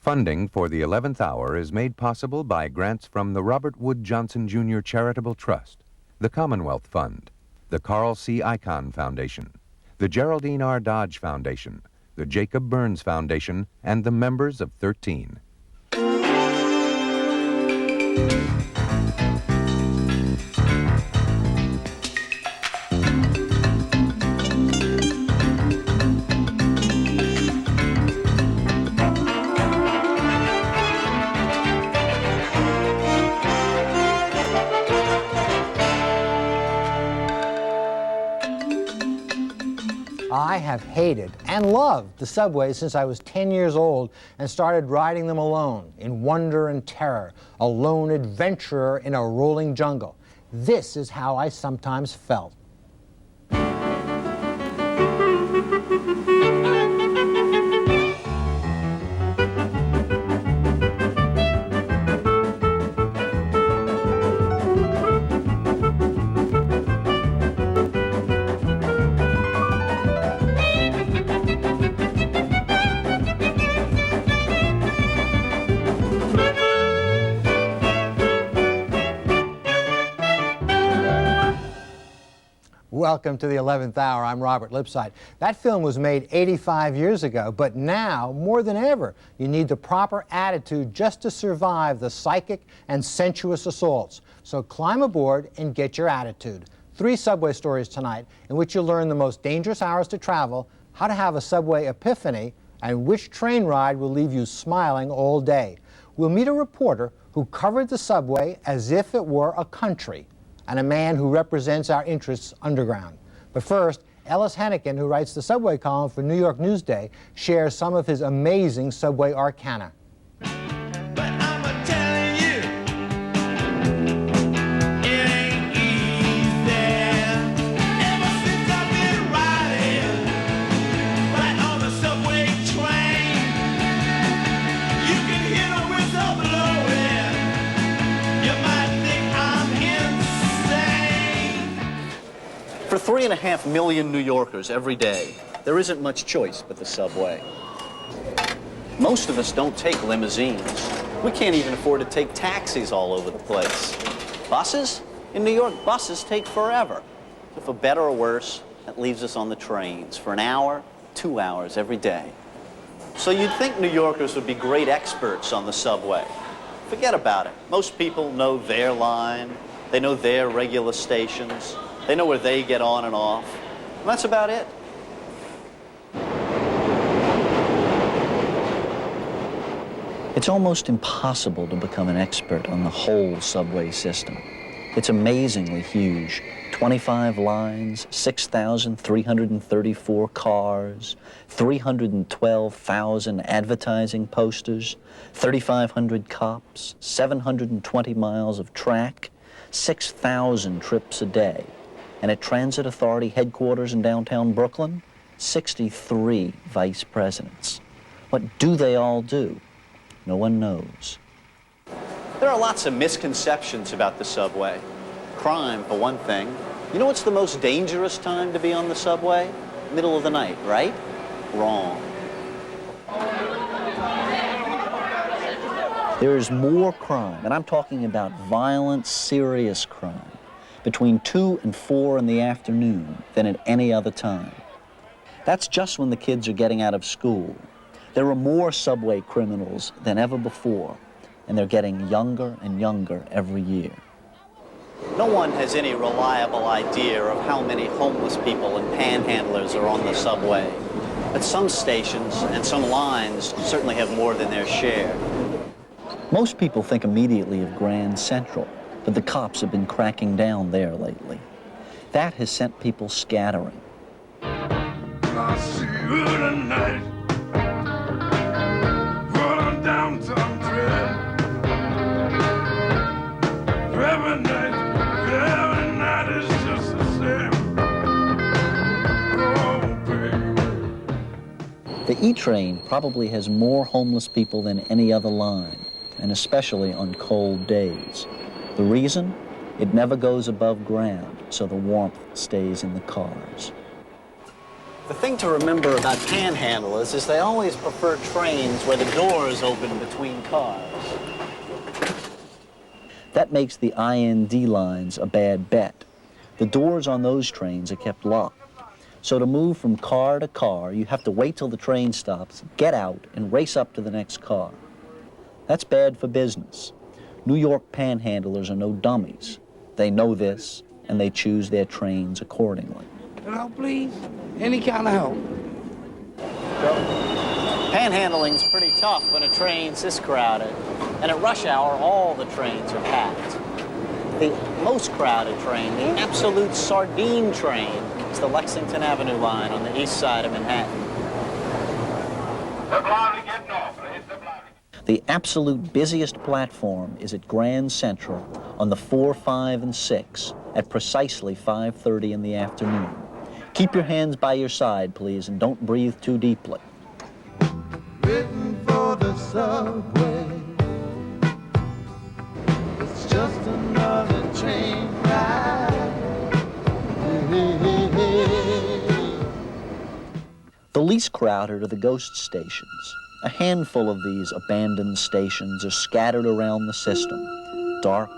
Funding for the 11th Hour is made possible by grants from the Robert Wood Johnson Jr. Charitable Trust, the Commonwealth Fund, the Carl C. Icahn Foundation, the Geraldine R. Dodge Foundation, the Jacob Burns Foundation, and the members of 13. I have hated and loved the subway since I was 10 years old and started riding them alone, in wonder and terror, a lone adventurer in a rolling jungle. This is how I sometimes felt. Welcome to the 11th Hour. I'm Robert Lipsyte. That film was made 85 years ago, but now, more than ever, you need the proper attitude just to survive the psychic and sensuous assaults. So climb aboard and get your attitude. 3 subway stories tonight in which you'll learn the most dangerous hours to travel, how to have a subway epiphany, and which train ride will leave you smiling all day. We'll meet a reporter who covered the subway as if it were a country, and a man who represents our interests underground. But first, Ellis Hennican, who writes the subway column for New York Newsday, shares some of his amazing subway arcana. For 3.5 million New Yorkers every day, there isn't much choice but the subway. Most of us don't take limousines. We can't even afford to take taxis all over the place. Buses? In New York, buses take forever. So for better or worse, that leaves us on the trains for an hour, 2 hours every day. So you'd think New Yorkers would be great experts on the subway. Forget about it. Most people know their line. They know their regular stations. They know where they get on and off. And that's about it. It's almost impossible to become an expert on the whole subway system. It's amazingly huge. 25 lines, 6,334 cars, 312,000 advertising posters, 3,500 cops, 720 miles of track, 6,000 trips a day. And at Transit Authority headquarters in downtown Brooklyn, 63 vice presidents. What do they all do? No one knows. There are lots of misconceptions about the subway. Crime, for one thing. You know what's the most dangerous time to be on the subway? Middle of the night, right? Wrong. There is more crime, and I'm talking about violent, serious crime, between 2 and 4 in the afternoon than at any other time. That's just when the kids are getting out of school. There are more subway criminals than ever before, and they're getting younger and younger every year. No one has any reliable idea of how many homeless people and panhandlers are on the subway. But some stations and some lines certainly have more than their share. Most people think immediately of Grand Central, but the cops have been cracking down there lately. That has sent people scattering. I'll see you tonight. Put on downtown dread. Every night is just the same. Oh, baby. The E-train probably has more homeless people than any other line, and especially on cold days. The reason? It never goes above ground, so the warmth stays in the cars. The thing to remember about panhandlers is they always prefer trains where the doors open between cars. That makes the IND lines a bad bet. The doors on those trains are kept locked. So to move from car to car, you have to wait till the train stops, get out, and race up to the next car. That's bad for business. New York panhandlers are no dummies. They know this, and they choose their trains accordingly. Help, please? Any kind of help? Panhandling's pretty tough when a train's this crowded. And at rush hour, all the trains are packed. The most crowded train, the absolute sardine train, is the Lexington Avenue line on the east side of Manhattan. The absolute busiest platform is at Grand Central on the 4, 5, and 6 at precisely 5:30 in the afternoon. Keep your hands by your side, please, and don't breathe too deeply. Written for the subway. It's just another train ride. The least crowded are the ghost stations. A handful of these abandoned stations are scattered around the system. Dark,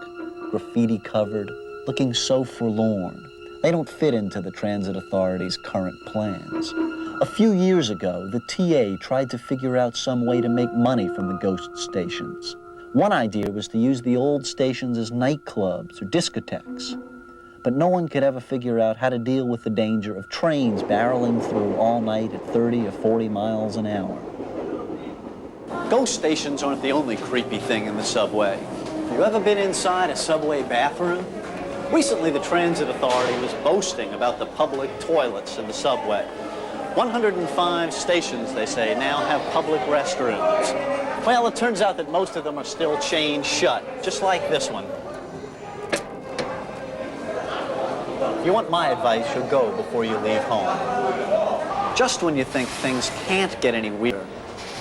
graffiti-covered, looking so forlorn. They don't fit into the Transit Authority's current plans. A few years ago, the TA tried to figure out some way to make money from the ghost stations. One idea was to use the old stations as nightclubs or discotheques. But no one could ever figure out how to deal with the danger of trains barreling through all night at 30 or 40 miles an hour. Ghost stations aren't the only creepy thing in the subway. Have you ever been inside a subway bathroom? Recently, the Transit Authority was boasting about the public toilets in the subway. 105 stations, they say, now have public restrooms. Well, it turns out that most of them are still chained shut, just like this one. If you want my advice, you'll go before you leave home. Just when you think things can't get any weirder,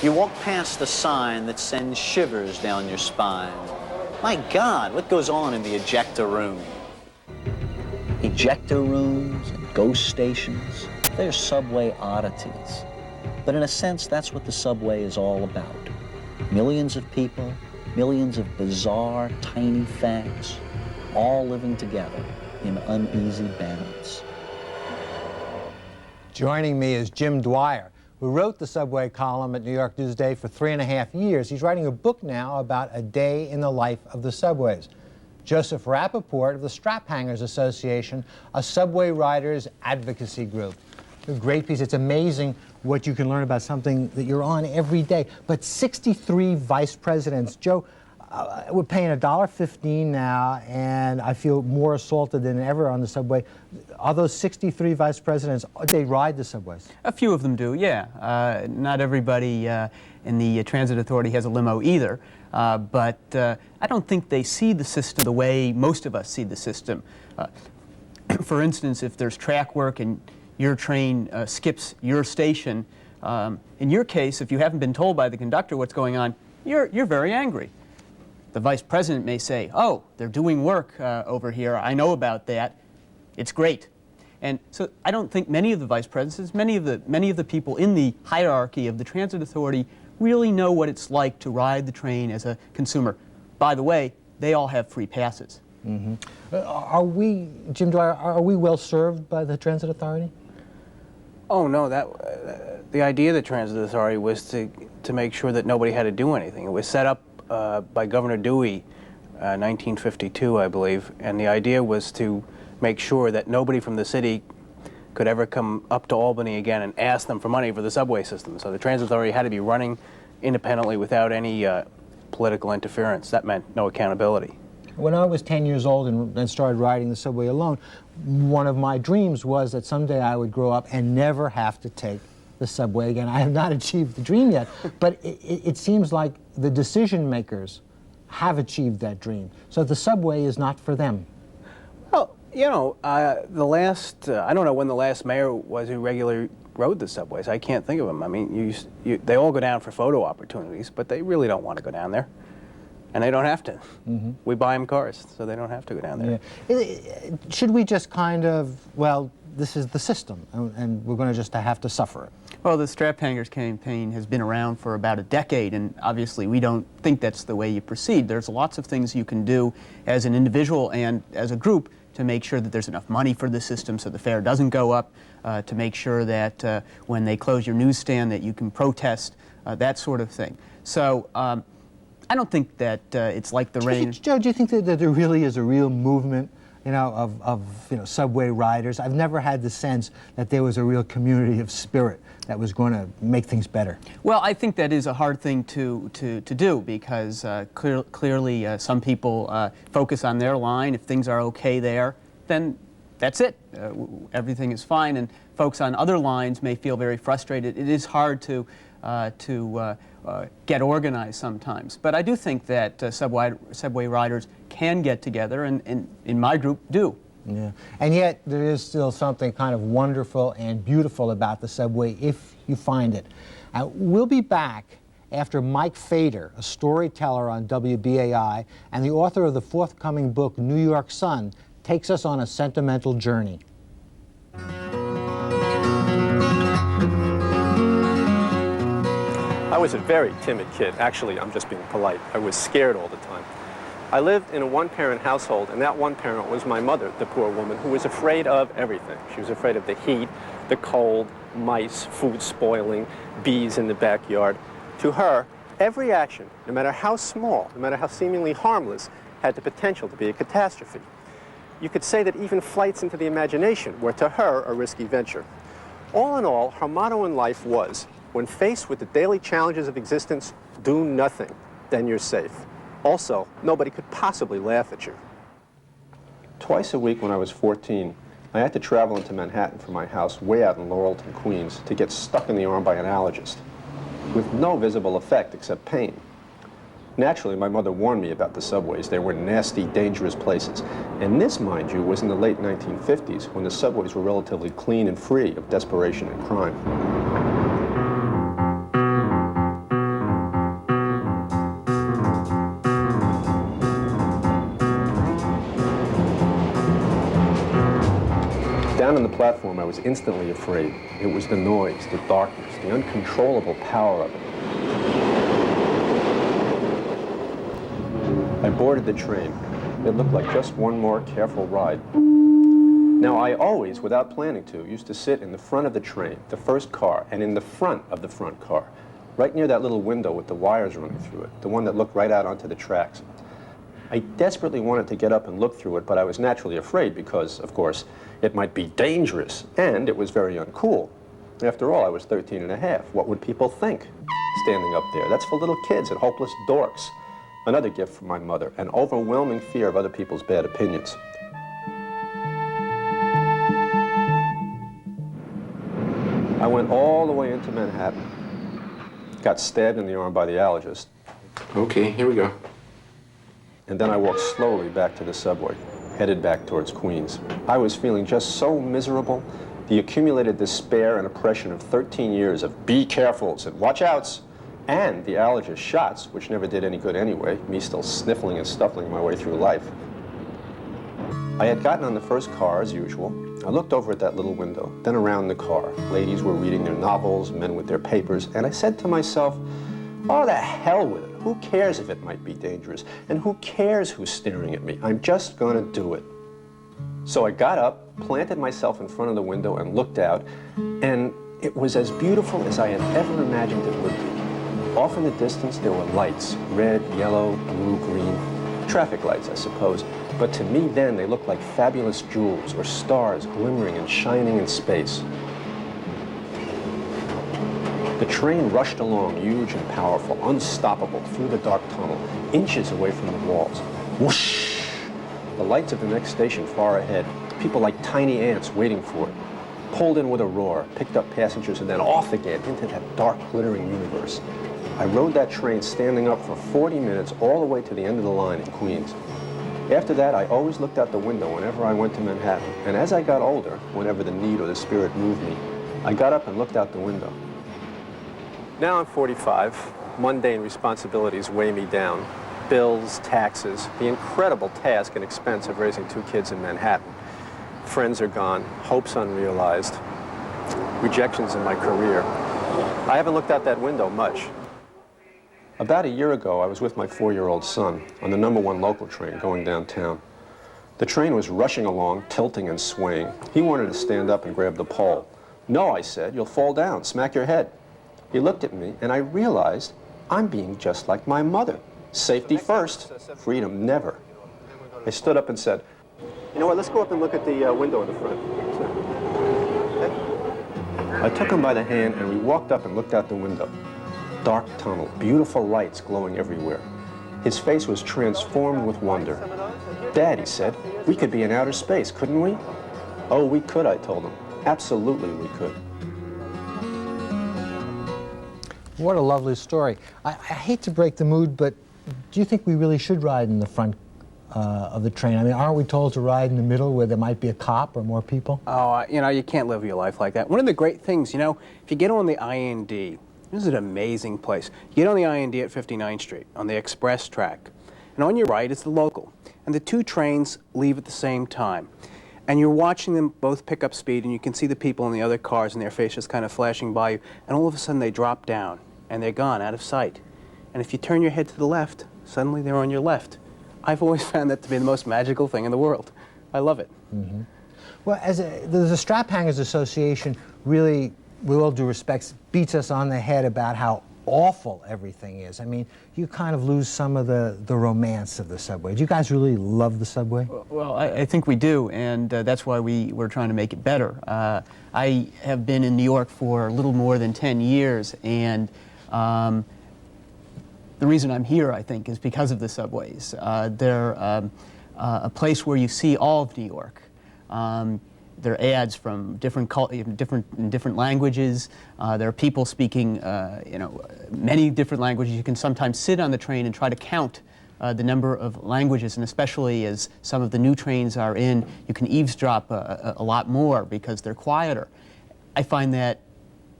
you walk past the sign that sends shivers down your spine. My God, what goes on in the ejector room? Ejector rooms and ghost stations, they're subway oddities. But in a sense, that's what the subway is all about. Millions of people, millions of bizarre, tiny facts, all living together in uneasy balance. Joining me is Jim Dwyer, who wrote the subway column at New York Newsday for 3.5 years. He's writing a book now about a day in the life of the subways. Joseph Rappaport of the Straphangers Association, a subway riders advocacy group. A great piece. It's amazing what you can learn about something that you're on every day. But 63 vice presidents. Joe, we're paying $1.15 now, and I feel more assaulted than ever on the subway. Are those 63 vice presidents, they ride the subways? A few of them do, yeah. Not everybody in the Transit Authority has a limo either, but I don't think they see the system the way most of us see the system. For instance, if there's track work and your train skips your station, in your case, if you haven't been told by the conductor what's going on, you're very angry. The vice president may say, oh, they're doing work over here, I know about that, it's great. And so I don't think many of the vice presidents, many of the people in the hierarchy of the Transit Authority really know what it's like to ride the train as a consumer. By the way, they all have free passes. Mm-hmm. Are we, Jim Dwyer, are we well served by the Transit Authority? Oh no, the idea of the Transit Authority was to make sure that nobody had to do anything. It was set up by Governor Dewey, 1952, I believe, and the idea was to make sure that nobody from the city could ever come up to Albany again and ask them for money for the subway system. So the Transit Authority had to be running independently without any political interference. That meant no accountability. When I was 10 years old and started riding the subway alone, one of my dreams was that someday I would grow up and never have to take the subway again. I have not achieved the dream yet, but it seems like the decision makers have achieved that dream. So the subway is not for them. Well, you know, I don't know when the last mayor was who regularly rode the subways. I can't think of them. I mean, they all go down for photo opportunities, but they really don't want to go down there. And they don't have to. Mm-hmm. We buy them cars, so they don't have to go down there. Yeah. Should we just kind of, well, this is the system, and we're going to just have to suffer it. Well, the Straphangers campaign has been around for about a decade, and obviously we don't think that's the way you proceed. There's lots of things you can do as an individual and as a group to make sure that there's enough money for the system so the fare doesn't go up, to make sure that when they close your newsstand that you can protest, that sort of thing. So I don't think that it's like the rain. Joe, do you think that there really is a real movement, you know, of subway riders? I've never had the sense that there was a real community of spirit that was going to make things better. Well, I think that is a hard thing to do because clearly some people focus on their line. If things are okay there, then that's it. Everything is fine, and folks on other lines may feel very frustrated. It is hard to get organized sometimes. But I do think that subway riders can get together, and in my group do. Yeah, and yet there is still something kind of wonderful and beautiful about the subway if you find it. We'll be back after Mike Fader, a storyteller on WBAI and the author of the forthcoming book, New York Sun, takes us on a sentimental journey. I was a very timid kid. Actually, I'm just being polite. I was scared all the time. I lived in a one-parent household, and that one parent was my mother, the poor woman, who was afraid of everything. She was afraid of the heat, the cold, mice, food spoiling, bees in the backyard. To her, every action, no matter how small, no matter how seemingly harmless, had the potential to be a catastrophe. You could say that even flights into the imagination were to her a risky venture. All in all, her motto in life was, when faced with the daily challenges of existence, do nothing, then you're safe. Also, nobody could possibly laugh at you. Twice a week when I was 14, I had to travel into Manhattan from my house way out in Laurelton, Queens, to get stuck in the arm by an allergist, with no visible effect except pain. Naturally, my mother warned me about the subways. They were nasty, dangerous places. And this, mind you, was in the late 1950s, when the subways were relatively clean and free of desperation and crime. Down on the platform, I was instantly afraid. It was the noise, the darkness, the uncontrollable power of it. I boarded the train. It looked like just one more careful ride. Now, I always, without planning to, used to sit in the front of the train, the first car, and in the front of the front car, right near that little window with the wires running through it, the one that looked right out onto the tracks. I desperately wanted to get up and look through it, but I was naturally afraid because, of course, it might be dangerous, and it was very uncool. After all, I was 13 and a half. What would people think standing up there? That's for little kids and hopeless dorks. Another gift from my mother, an overwhelming fear of other people's bad opinions. I went all the way into Manhattan, got stabbed in the arm by the allergist. Okay, here we go. And then I walked slowly back to the subway, headed back towards Queens. I was feeling just so miserable. The accumulated despair and oppression of 13 years of be carefuls and watch outs, and the allergist shots, which never did any good anyway, me still sniffling and stuffling my way through life. I had gotten on the first car as usual. I looked over at that little window, then around the car. Ladies were reading their novels, men with their papers, and I said to myself, oh, the hell with it. Who cares if it might be dangerous? And who cares who's staring at me? I'm just gonna do it. So I got up, planted myself in front of the window and looked out, and it was as beautiful as I had ever imagined it would be. Off in the distance, there were lights, red, yellow, blue, green. Traffic lights, I suppose. But to me then, they looked like fabulous jewels or stars glimmering and shining in space. The train rushed along, huge and powerful, unstoppable, through the dark tunnel, inches away from the walls. Whoosh! The lights of the next station far ahead, people like tiny ants waiting for it, pulled in with a roar, picked up passengers, and then off again into that dark, glittering universe. I rode that train standing up for 40 minutes all the way to the end of the line in Queens. After that, I always looked out the window whenever I went to Manhattan, and as I got older, whenever the need or the spirit moved me, I got up and looked out the window. Now I'm 45. Mundane responsibilities weigh me down. Bills, taxes, the incredible task and expense of raising two kids in Manhattan. Friends are gone, hopes unrealized, rejections in my career. I haven't looked out that window much. About a year ago, I was with my 4-year-old son on the #1 local train going downtown. The train was rushing along, tilting and swaying. He wanted to stand up and grab the pole. No, I said, you'll fall down, smack your head. He looked at me, and I realized I'm being just like my mother. Safety first, freedom never. I stood up and said, you know what, let's go up and look at the window in the front. Okay. I took him by the hand, and we walked up and looked out the window. Dark tunnel, beautiful lights glowing everywhere. His face was transformed with wonder. Dad, he said, we could be in outer space, couldn't we? Oh, we could, I told him. Absolutely we could. What a lovely story. I hate to break the mood, but do you think we really should ride in the front of the train? I mean, aren't we told to ride in the middle where there might be a cop or more people? Oh, you know, you can't live your life like that. One of the great things, you know, if you get on the IND, this is an amazing place. You get on the IND at 59th Street, on the express track, and on your right is the local. And the two trains leave at the same time. And you're watching them both pick up speed, and you can see the people in the other cars and their faces kind of flashing by you, and all of a sudden they drop down, and they're gone, out of sight. And if you turn your head to the left, suddenly they're on your left. I've always found that to be the most magical thing in the world. I love it. Mm-hmm. Well, the Straphangers Association really, with all due respects, beats us on the head about how awful everything is. I mean, you kind of lose some of the romance of the subway. Do you guys really love the subway? Well, I think we do, and that's why we're trying to make it better. I have been in New York for a little more than 10 years, and the reason I'm here, I think, is because of the subways. They're a place where you see all of New York. There are ads from different languages. There are people speaking, many different languages. You can sometimes sit on the train and try to count the number of languages, and especially as some of the new trains are in, you can eavesdrop a lot more because they're quieter. I find that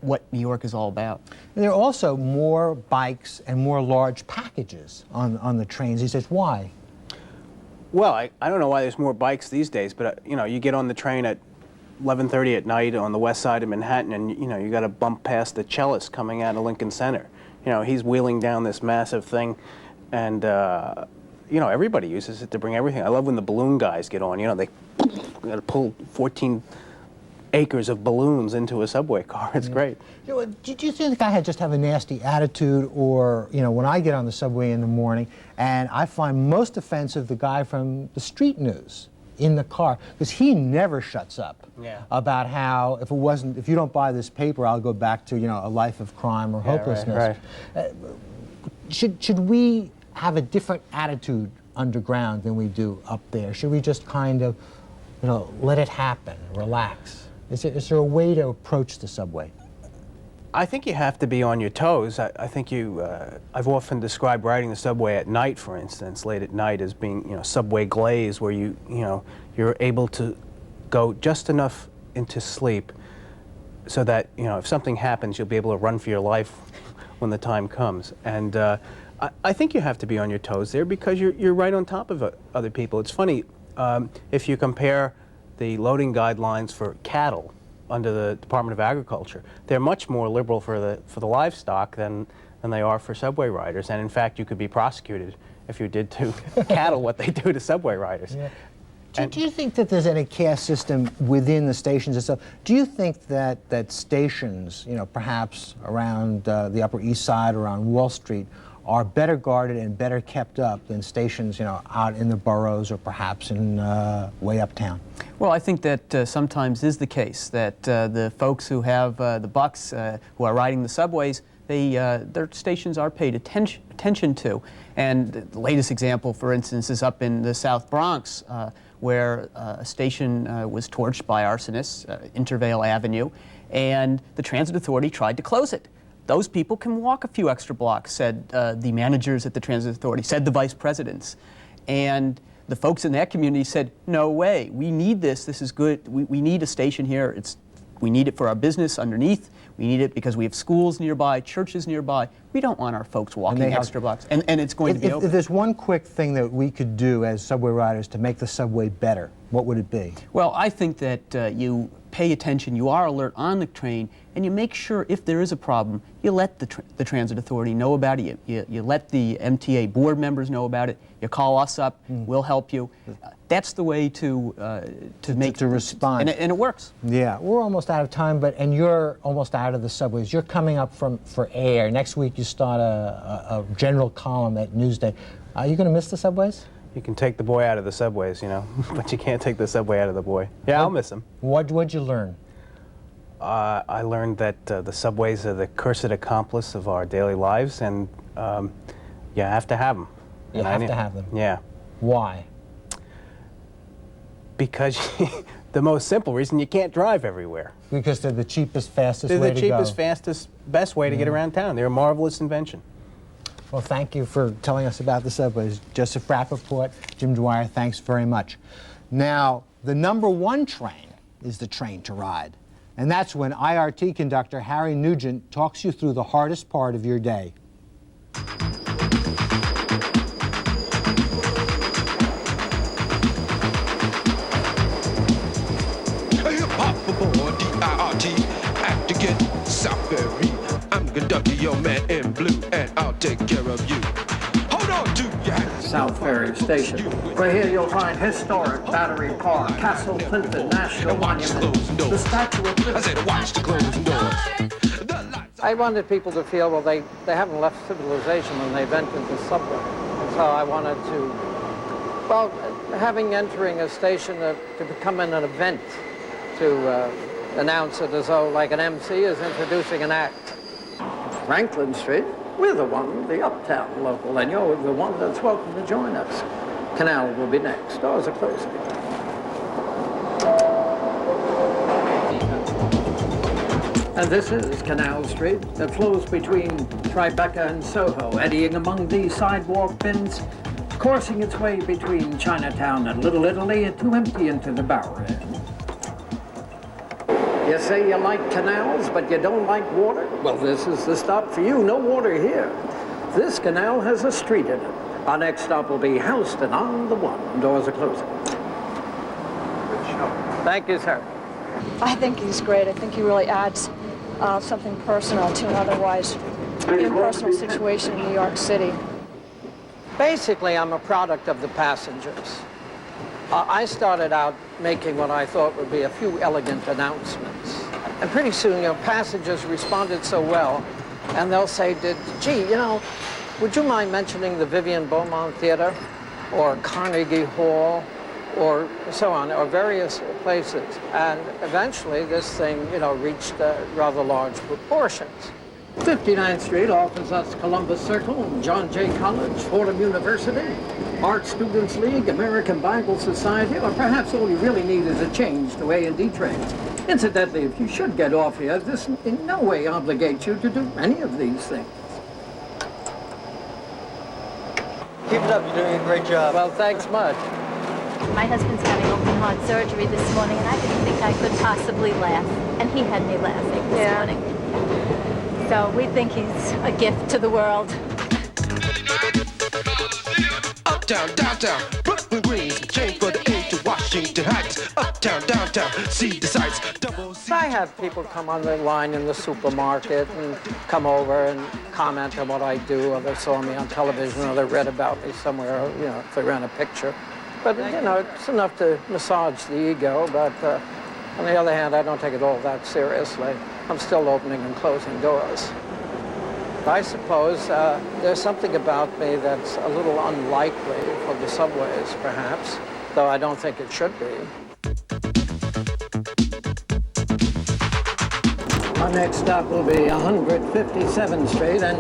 what New York is all about. And there are also more bikes and more large packages on the trains. He says, why? Well, I don't know why there's more bikes these days, but you know, you get on the train at 11:30 at night on the west side of Manhattan, and you know, you got to bump past the cellist coming out of Lincoln Center. You know, he's wheeling down this massive thing, and you know, everybody uses it to bring everything. I love when the balloon guys get on. You know, they got to pull 14 acres of balloons into a subway car. It's great. You know, do you think I just have a nasty attitude, or, you know, when I get on the subway in the morning, and I find most offensive the guy from the street news in the car, because he never shuts up about how if you don't buy this paper, I'll go back to, you know, a life of crime or hopelessness. Right. Should we have a different attitude underground than we do up there? Should we just kind of, you know, let it happen, relax? Is there a way to approach the subway? I think you have to be on your toes. I think I've often described riding the subway at night, for instance, late at night, as being, you know, subway glaze, where you're able to go just enough into sleep so that, you know, if something happens, you'll be able to run for your life when the time comes. And I think you have to be on your toes there because you're right on top of other people. It's funny, if you compare the loading guidelines for cattle under the Department of Agriculture, they're much more liberal for the livestock than they are for subway riders. And in fact, you could be prosecuted if you did to cattle what they do to subway riders. Yeah. Do you think that there's any caste system within the stations itself? Do you think that stations, you know, perhaps around the Upper East Side or on Wall Street, are better guarded and better kept up than stations, you know, out in the boroughs or perhaps in way uptown? Well, I think that sometimes is the case, that the folks who have the bucks, who are riding the subways, their stations are paid attention to. And the latest example, for instance, is up in the South Bronx, where a station was torched by arsonists, Intervale Avenue, and the Transit Authority tried to close it. Those people can walk a few extra blocks, said the managers at the Transit Authority, said the vice presidents. And the folks in that community said, no way, we need this is good, we need a station here, it's We need it for our business underneath. We need it because we have schools nearby, churches nearby. We don't want our folks walking extra blocks, and it's going to be open. If there's one quick thing that we could do as subway riders to make the subway better, what would it be? Well, I think that you pay attention, you are alert on the train, and you make sure if there is a problem, you let the Transit Authority know about it. You let the MTA board members know about it. You call us up, we'll help you. That's the way to respond, and it works. Yeah, we're almost out of time, and you're almost out of the subways. You're coming up for air. Next week you start a general column at Newsday. Are you going to miss the subways? You can take the boy out of the subways, you know, but you can't take the subway out of the boy. Yeah, I'll miss him. What'd you learn? I learned that the subways are the cursed accomplice of our daily lives, and you have to have them. You have to have them? Yeah. Why? Because the most simple reason, you can't drive everywhere. Because they're the cheapest, fastest way to go. They're the cheapest, fastest, best way to get around town. They're a marvelous invention. Well, thank you for telling us about the subways. Joseph Rappaport, Jim Dwyer, thanks very much. Now, the #1 train is the train to ride. And that's when IRT conductor Harry Nugent talks you through the hardest part of your day. Hop aboard the IRT, have to get Southbury. I'm the conductor, your man in blue, and I'll take care of you. Hold on to your South Ferry Station. Right here you'll find historic Battery Park, Castle Clinton National Monument, the Statue of I said watch the closing doors. I wanted people to feel, well, they haven't left civilization when they've entered the subway. So I wanted to, well, entering a station to become an event, to announce it as though like an MC is introducing an act. Franklin Street, we're the one, the uptown local, and you're the one that's welcome to join us. Canal will be next. Doors are closing. And this is Canal Street that flows between Tribeca and Soho, eddying among these sidewalk bins, coursing its way between Chinatown and Little Italy to empty into the Bowery. You say you like canals, but you don't like water? Well, this is the stop for you. No water here. This canal has a street in it. Our next stop will be Houston on the 1. Doors are closing. Good show. Thank you, sir. I think he's great. I think he really adds something personal to an otherwise impersonal situation in New York City. Basically, I'm a product of the passengers. I started out making what I thought would be a few elegant announcements. And pretty soon, passengers responded so well, and they'll say, gee, would you mind mentioning the Vivian Beaumont Theater, or Carnegie Hall, or so on, or various places. And eventually, this thing, reached rather large proportions. 59th Street offers us Columbus Circle, John Jay College, Fordham University, Art Students League, American Bible Society, or perhaps all you really need is a change to A&D train. Incidentally, if you should get off here, this in no way obligates you to do any of these things. Keep it up, you're doing a great job. Well, thanks much. My husband's having open heart surgery this morning, and I didn't think I could possibly laugh. And he had me laughing this morning. So we think he's a gift to the world. Uptown, downtown, Brooklyn Greens, change for the A to Washington Heights. Uptown, downtown, see the sights. I had people come on the line in the supermarket and come over and comment on what I do, or they saw me on television, or they read about me somewhere, if they ran a picture. But, it's enough to massage the ego, but on the other hand, I don't take it all that seriously. I'm still opening and closing doors. I suppose there's something about me that's a little unlikely for the subways, perhaps, though I don't think it should be. Our next stop will be 157th Street, and,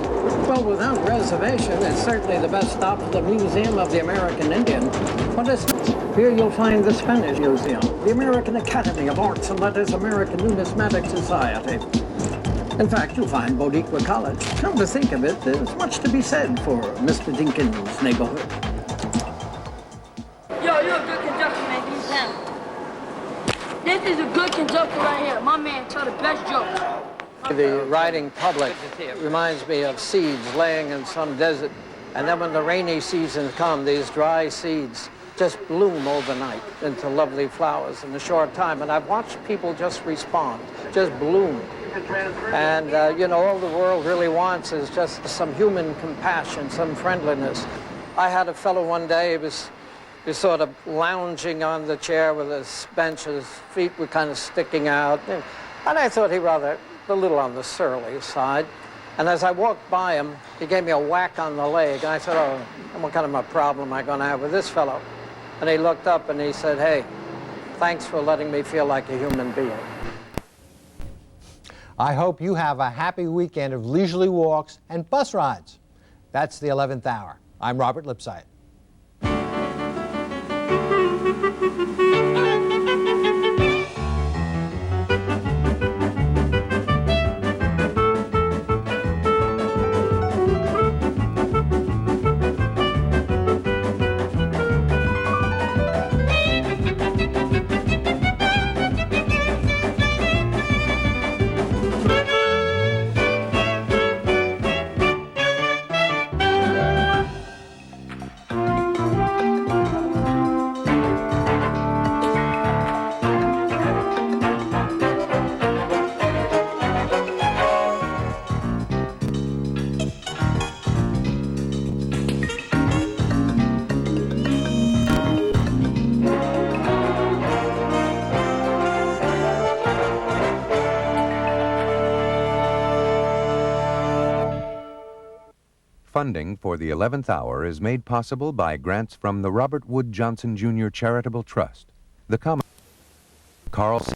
well, without reservation, it's certainly the best stop for the Museum of the American Indian. What is this? Here you'll find the Spanish Museum, the American Academy of Arts and Letters, American Numismatic Society. In fact, you'll find Bodiqua College. Come to think of it, there's much to be said for Mr. Dinkins' neighborhood. Yo, you're a good conductor, man. Give me 10. This is a good conductor right here. My man tell the best jokes. The riding public reminds me of seeds laying in some desert. And then when the rainy seasons come, these dry seeds just bloom overnight into lovely flowers in a short time. And I've watched people just respond, just bloom. And, you know, all the world really wants is just some human compassion, some friendliness. I had a fellow one day, he was sort of lounging on the chair with his bench, his feet were kind of sticking out. And I thought he rather a little on the surly side. And as I walked by him, he gave me a whack on the leg. And I said, oh, what kind of a problem am I going to have with this fellow? And he looked up and he said, hey, thanks for letting me feel like a human being. I hope you have a happy weekend of leisurely walks and bus rides. That's the 11th Hour. I'm Robert Lipsyte. Funding for the 11th Hour is made possible by grants from the Robert Wood Johnson Jr. Charitable Trust, the Carl C.